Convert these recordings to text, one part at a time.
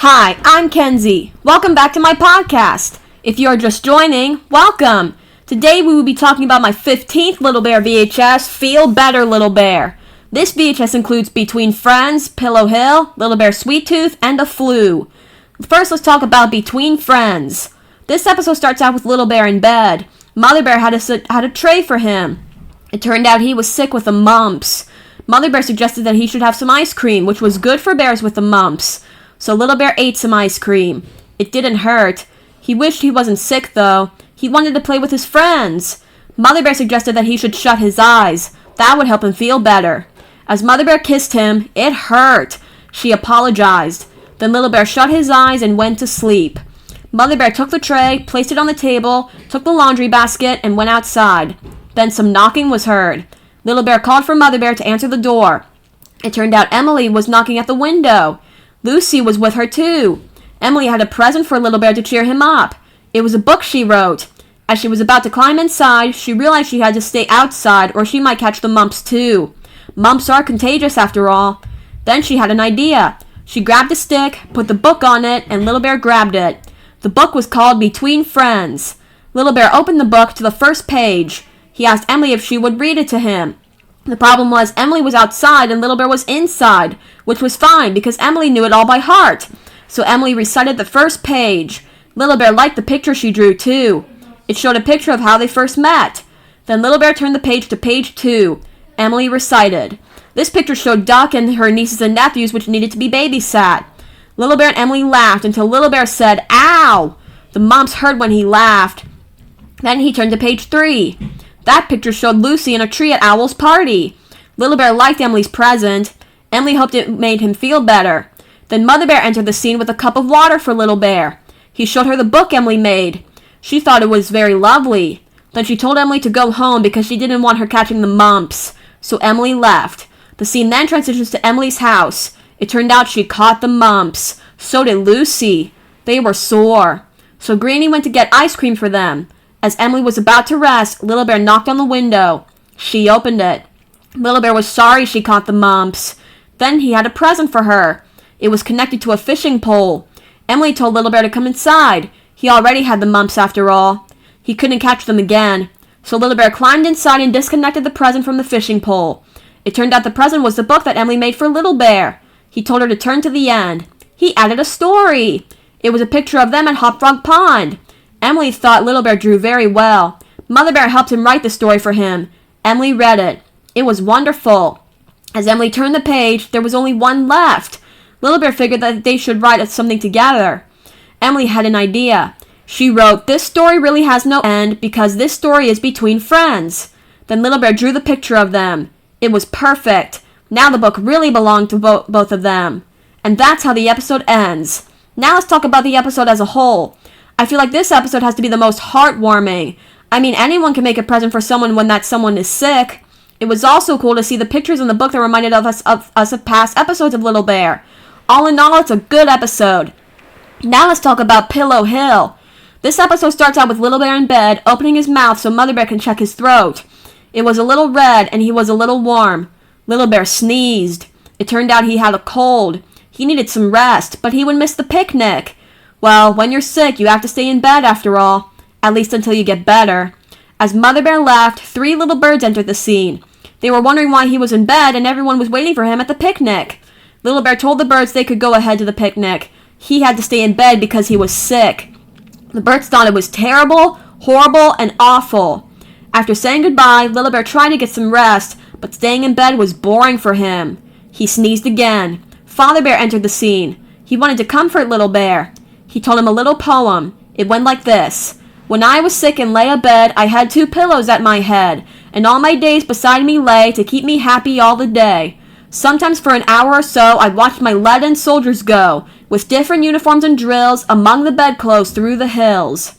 Hi, I'm Kenzie. Welcome back to my podcast. If you are just joining, welcome. Today we will be talking about my 15th Little Bear VHS, Feel Better Little Bear. This VHS includes Between Friends, Pillow Hill, Little Bear Sweet Tooth, and The Flu. First, let's talk about Between Friends. This episode starts out with Little Bear in bed. Mother Bear had a tray for him. It turned out he was sick with the mumps. Mother Bear suggested that he should have some ice cream, which was good for bears with the mumps. So Little Bear ate some ice cream. It didn't hurt. He wished he wasn't sick, though. He wanted to play with his friends. Mother Bear suggested that he should shut his eyes. That would help him feel better. As Mother Bear kissed him, it hurt. She apologized. Then Little Bear shut his eyes and went to sleep. Mother Bear took the tray, placed it on the table, took the laundry basket, and went outside. Then some knocking was heard. Little Bear called for Mother Bear to answer the door. It turned out Emily was knocking at the window. Lucy was with her too. Emily had a present for Little Bear to cheer him up. It was a book she wrote. As she was about to climb inside, she realized she had to stay outside or she might catch the mumps too. Mumps are contagious after all. Then she had an idea. She grabbed a stick, put the book on it, and Little Bear grabbed it. The book was called Between Friends. Little Bear opened the book to the first page. He asked Emily if she would read it to him. The problem was Emily was outside and Little Bear was inside, which was fine because Emily knew it all by heart. So Emily recited the first page. Little Bear liked the picture she drew too. It showed a picture of how they first met. Then Little Bear turned the page to page 2. Emily recited. This picture showed Duck and her nieces and nephews which needed to be babysat. Little Bear and Emily laughed until Little Bear said, "Ow!" The mumps heard when he laughed. Then he turned to page 3. That picture showed Lucy in a tree at Owl's party. Little Bear liked Emily's present. Emily hoped it made him feel better. Then Mother Bear entered the scene with a cup of water for Little Bear. He showed her the book Emily made. She thought it was very lovely. Then she told Emily to go home because she didn't want her catching the mumps. So Emily left. The scene then transitions to Emily's house. It turned out she caught the mumps. So did Lucy. They were sore. So Granny went to get ice cream for them. As Emily was about to rest, Little Bear knocked on the window. She opened it. Little Bear was sorry she caught the mumps. Then he had a present for her. It was connected to a fishing pole. Emily told Little Bear to come inside. He already had the mumps after all. He couldn't catch them again. So Little Bear climbed inside and disconnected the present from the fishing pole. It turned out the present was the book that Emily made for Little Bear. He told her to turn to the end. He added a story. It was a picture of them at Hop Frog Pond. Emily thought Little Bear drew very well. Mother Bear helped him write the story for him. Emily read it. It was wonderful. As Emily turned the page, there was only one left. Little Bear figured that they should write something together. Emily had an idea. She wrote, "This story really has no end because this story is between friends." Then Little Bear drew the picture of them. It was perfect. Now the book really belonged to both of them. And that's how the episode ends. Now let's talk about the episode as a whole. I feel like this episode has to be the most heartwarming. I mean, anyone can make a present for someone when that someone is sick. It was also cool to see the pictures in the book that reminded us of past episodes of Little Bear. All in all, it's a good episode. Now let's talk about Pillow Hill. This episode starts out with Little Bear in bed, opening his mouth so Mother Bear can check his throat. It was a little red and he was a little warm. Little Bear sneezed. It turned out he had a cold. He needed some rest, but he would miss the picnic. Well, when you're sick, you have to stay in bed after all. At least until you get better. As Mother Bear left, 3 little birds entered the scene. They were wondering why he was in bed and everyone was waiting for him at the picnic. Little Bear told the birds they could go ahead to the picnic. He had to stay in bed because he was sick. The birds thought it was terrible, horrible, and awful. After saying goodbye, Little Bear tried to get some rest, but staying in bed was boring for him. He sneezed again. Father Bear entered the scene. He wanted to comfort Little Bear. He told him a little poem. It went like this. "When I was sick and lay abed, I had 2 pillows at my head, and all my days beside me lay to keep me happy all the day. Sometimes for an hour or so I watched my leaden soldiers go, with different uniforms and drills, among the bedclothes through the hills."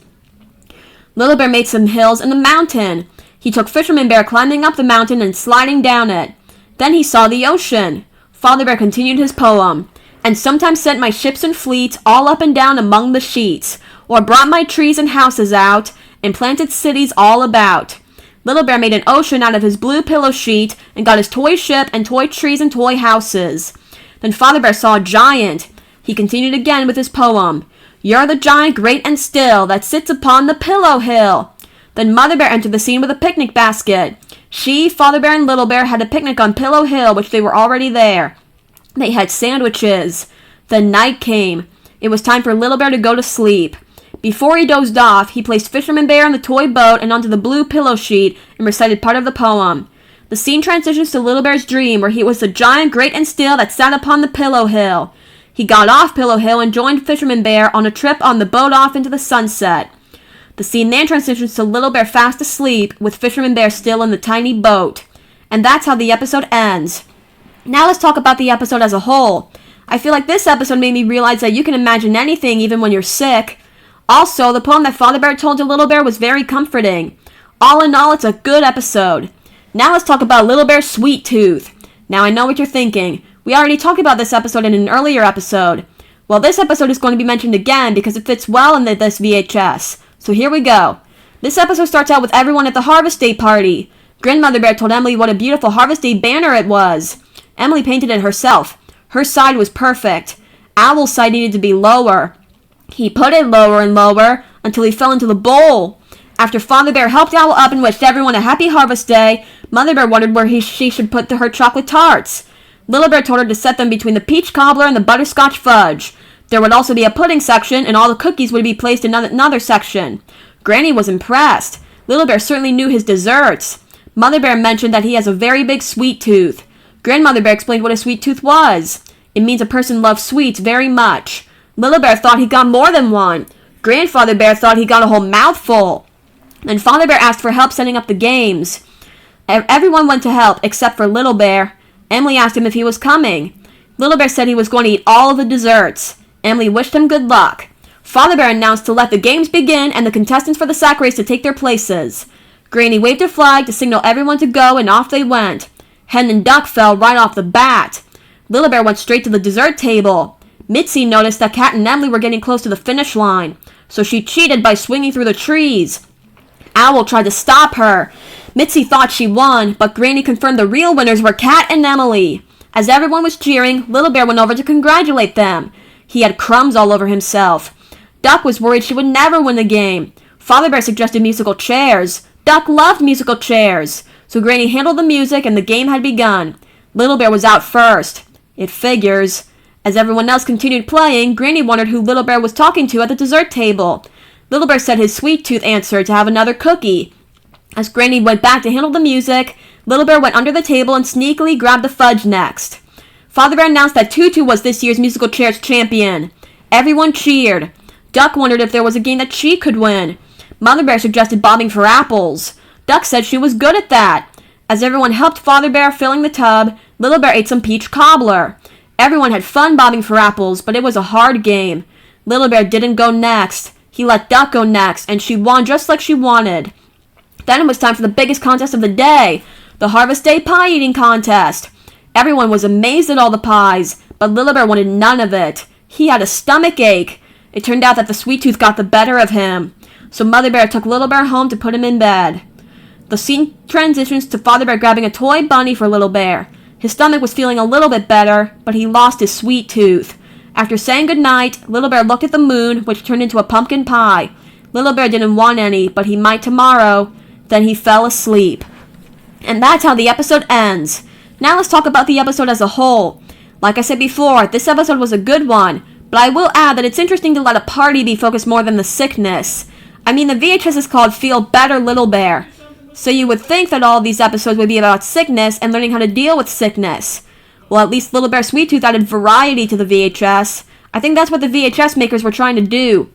Little Bear made some hills in the mountain. He took Fisherman Bear climbing up the mountain and sliding down it. Then he saw the ocean. Father Bear continued his poem. "And sometimes sent my ships and fleets all up and down among the sheets, or brought my trees and houses out, and planted cities all about." Little Bear made an ocean out of his blue pillow sheet, and got his toy ship and toy trees and toy houses. Then Father Bear saw a giant. He continued again with his poem. You're the giant great and still that sits upon the pillow hill. Then Mother Bear entered the scene with a picnic basket. She, Father Bear, and Little Bear had a picnic on Pillow Hill, which they were already there. They had sandwiches. The night came. It was time for Little Bear to go to sleep. Before he dozed off, he placed Fisherman Bear on the toy boat and onto the blue pillow sheet and recited part of the poem. The scene transitions to Little Bear's dream, where he was the giant great and still that sat upon the Pillow Hill. He got off Pillow Hill and joined Fisherman Bear on a trip on the boat off into the sunset. The scene then transitions to Little Bear fast asleep, with Fisherman Bear still in the tiny boat. And that's how the episode ends. Now let's talk about the episode as a whole. I feel like this episode made me realize that you can imagine anything even when you're sick. Also, the poem that Father Bear told to Little Bear was very comforting. All in all, it's a good episode. Now let's talk about Little Bear's sweet tooth. Now I know what you're thinking. We already talked about this episode in an earlier episode. Well, this episode is going to be mentioned again because it fits well in this VHS. So here we go. This episode starts out with everyone at the Harvest Day party. Grandmother Bear told Emily what a beautiful Harvest Day banner it was. Emily painted it herself. Her side was perfect. Owl's side needed to be lower. He put it lower and lower until he fell into the bowl. After Father Bear helped Owl up and wished everyone a happy Harvest Day, Mother Bear wondered where she should put her chocolate tarts. Little Bear told her to set them between the peach cobbler and the butterscotch fudge. There would also be a pudding section, and all the cookies would be placed in another section. Granny was impressed. Little Bear certainly knew his desserts. Mother Bear mentioned that he has a very big sweet tooth. Grandmother Bear explained what a sweet tooth was. It means a person loves sweets very much. Little Bear thought he got more than one. Grandfather Bear thought he got a whole mouthful. Then Father Bear asked for help setting up the games. Everyone went to help except for Little Bear. Emily asked him if he was coming. Little Bear said he was going to eat all of the desserts. Emily wished him good luck. Father Bear announced to let the games begin and the contestants for the sack race to take their places. Granny waved her flag to signal everyone to go, and off they went. Hen and Duck fell right off the bat. Little Bear went straight to the dessert table. Mitzi noticed that Cat and Emily were getting close to the finish line, so she cheated by swinging through the trees. Owl tried to stop her. Mitzi thought she won, but Granny confirmed the real winners were Cat and Emily. As everyone was cheering, Little Bear went over to congratulate them. He had crumbs all over himself. Duck was worried she would never win the game. Father Bear suggested musical chairs. Duck loved musical chairs. So Granny handled the music and the game had begun. Little Bear was out first. It figures. As everyone else continued playing, Granny wondered who Little Bear was talking to at the dessert table. Little Bear said his sweet tooth answered to have another cookie. As Granny went back to handle the music, Little Bear went under the table and sneakily grabbed the fudge next. Father Bear announced that Tutu was this year's musical chairs champion. Everyone cheered. Duck wondered if there was a game that she could win. Mother Bear suggested bobbing for apples. Duck said she was good at that. As everyone helped Father Bear filling the tub, Little Bear ate some peach cobbler. Everyone had fun bobbing for apples, but it was a hard game. Little Bear didn't go next. He let Duck go next, and she won just like she wanted. Then it was time for the biggest contest of the day, the Harvest Day pie eating contest. Everyone was amazed at all the pies, but Little Bear wanted none of it. He had a stomach ache. It turned out that the sweet tooth got the better of him. So Mother Bear took Little Bear home to put him in bed. The scene transitions to Father Bear grabbing a toy bunny for Little Bear. His stomach was feeling a little bit better, but he lost his sweet tooth. After saying goodnight, Little Bear looked at the moon, which turned into a pumpkin pie. Little Bear didn't want any, but he might tomorrow. Then he fell asleep. And that's how the episode ends. Now let's talk about the episode as a whole. Like I said before, this episode was a good one, but I will add that it's interesting to let a party be focused more than the sickness. I mean, the VHS is called Feel Better Little Bear. So you would think that all of these episodes would be about sickness and learning how to deal with sickness. Well, at least Little Bear Sweet Tooth added variety to the VHS. I think that's what the VHS makers were trying to do.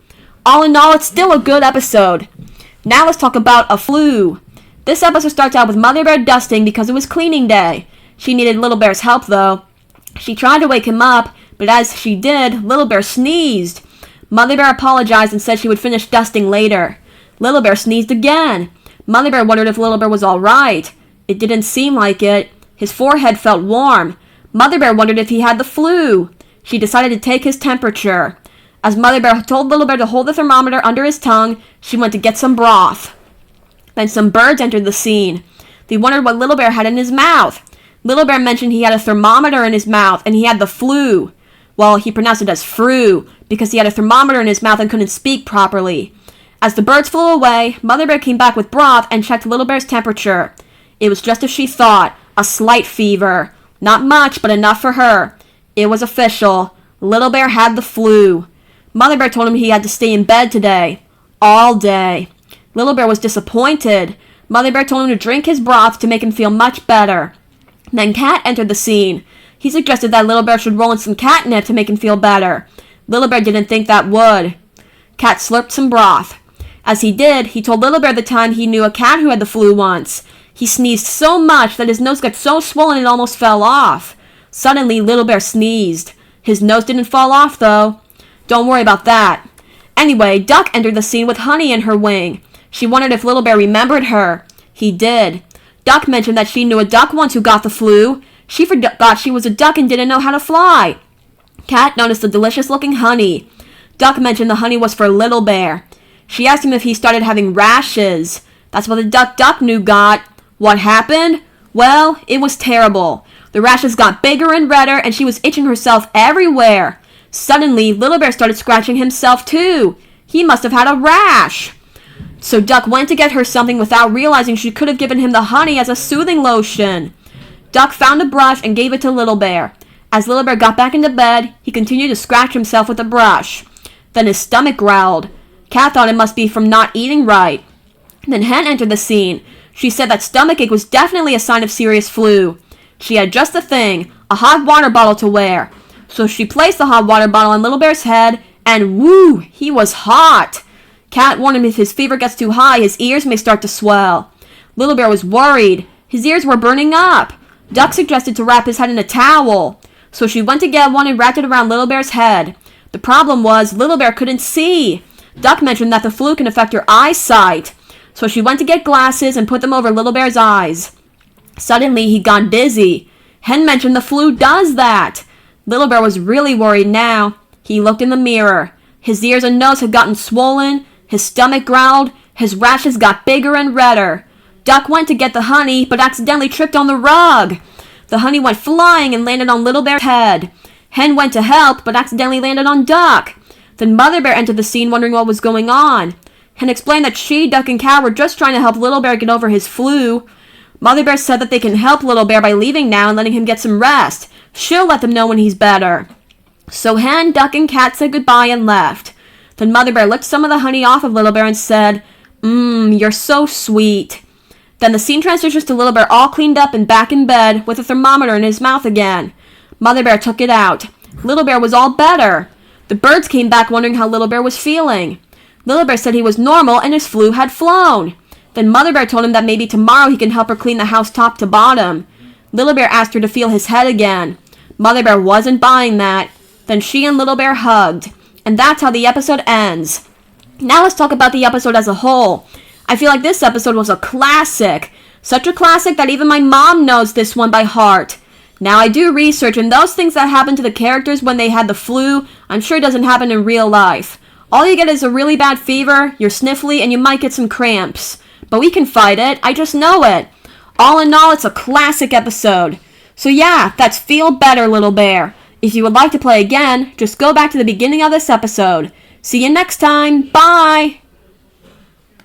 All in all, it's still a good episode. Now let's talk about a flu. This episode starts out with Mother Bear dusting because it was cleaning day. She needed Little Bear's help, though. She tried to wake him up, but as she did, Little Bear sneezed. Mother Bear apologized and said she would finish dusting later. Little Bear sneezed again. Mother Bear wondered if Little Bear was all right. It didn't seem like it. His forehead felt warm. Mother Bear wondered if he had the flu. She decided to take his temperature. As Mother Bear told Little Bear to hold the thermometer under his tongue, she went to get some broth. Then some birds entered the scene. They wondered what Little Bear had in his mouth. Little Bear mentioned he had a thermometer in his mouth and he had the flu. Well, he pronounced it as fru, because he had a thermometer in his mouth and couldn't speak properly. As the birds flew away, Mother Bear came back with broth and checked Little Bear's temperature. It was just as she thought, a slight fever. Not much, but enough for her. It was official. Little Bear had the flu. Mother Bear told him he had to stay in bed today. All day. Little Bear was disappointed. Mother Bear told him to drink his broth to make him feel much better. Then Cat entered the scene. He suggested that Little Bear should roll in some catnip to make him feel better. Little Bear didn't think that would. Cat slurped some broth. As he did, he told Little Bear the time he knew a cat who had the flu once. He sneezed so much that his nose got so swollen it almost fell off. Suddenly, Little Bear sneezed. His nose didn't fall off, though. Don't worry about that. Anyway, Duck entered the scene with honey in her wing. She wondered if Little Bear remembered her. He did. Duck mentioned that she knew a duck once who got the flu. She forgot she was a duck and didn't know how to fly. Cat noticed the delicious-looking honey. Duck mentioned the honey was for Little Bear. She asked him if he started having rashes. That's what the Duck knew got. What happened? Well, it was terrible. The rashes got bigger and redder, and she was itching herself everywhere. Suddenly, Little Bear started scratching himself too. He must have had a rash. So Duck went to get her something without realizing she could have given him the honey as a soothing lotion. Duck found a brush and gave it to Little Bear. As Little Bear got back into bed, he continued to scratch himself with the brush. Then his stomach growled. Cat thought it must be from not eating right. Then Hen entered the scene. She said that stomachache was definitely a sign of serious flu. She had just the thing, a hot water bottle to wear. So she placed the hot water bottle on Little Bear's head, and whoo, he was hot. Cat warned him if his fever gets too high, his ears may start to swell. Little Bear was worried. His ears were burning up. Duck suggested to wrap his head in a towel. So she went to get one and wrapped it around Little Bear's head. The problem was Little Bear couldn't see. Duck mentioned that the flu can affect your eyesight. So she went to get glasses and put them over Little Bear's eyes. Suddenly, he got dizzy. Hen mentioned the flu does that. Little Bear was really worried now. He looked in the mirror. His ears and nose had gotten swollen. His stomach growled. His rashes got bigger and redder. Duck went to get the honey, but accidentally tripped on the rug. The honey went flying and landed on Little Bear's head. Hen went to help, but accidentally landed on Duck. Then Mother Bear entered the scene wondering what was going on. Hen explained that she, Duck, and Cat were just trying to help Little Bear get over his flu. Mother Bear said that they can help Little Bear by leaving now and letting him get some rest. She'll let them know when he's better. So Hen, Duck, and Cat said goodbye and left. Then Mother Bear licked some of the honey off of Little Bear and said, you're so sweet. Then the scene transitions to Little Bear all cleaned up and back in bed with a thermometer in his mouth again. Mother Bear took it out. Little Bear was all better. The birds came back wondering how Little Bear was feeling. Little Bear said he was normal and his flu had flown. Then Mother Bear told him that maybe tomorrow he can help her clean the house top to bottom. Little Bear asked her to feel his head again. Mother Bear wasn't buying that. Then she and Little Bear hugged. And that's how the episode ends. Now let's talk about the episode as a whole. I feel like this episode was a classic. Such a classic that even my mom knows this one by heart. Now I do research, and those things that happen to the characters when they had the flu, I'm sure doesn't happen in real life. All you get is a really bad fever, you're sniffly, and you might get some cramps. But we can fight it, I just know it. All in all, it's a classic episode. So yeah, that's Feel Better, Little Bear. If you would like to play again, just go back to the beginning of this episode. See you next time, bye!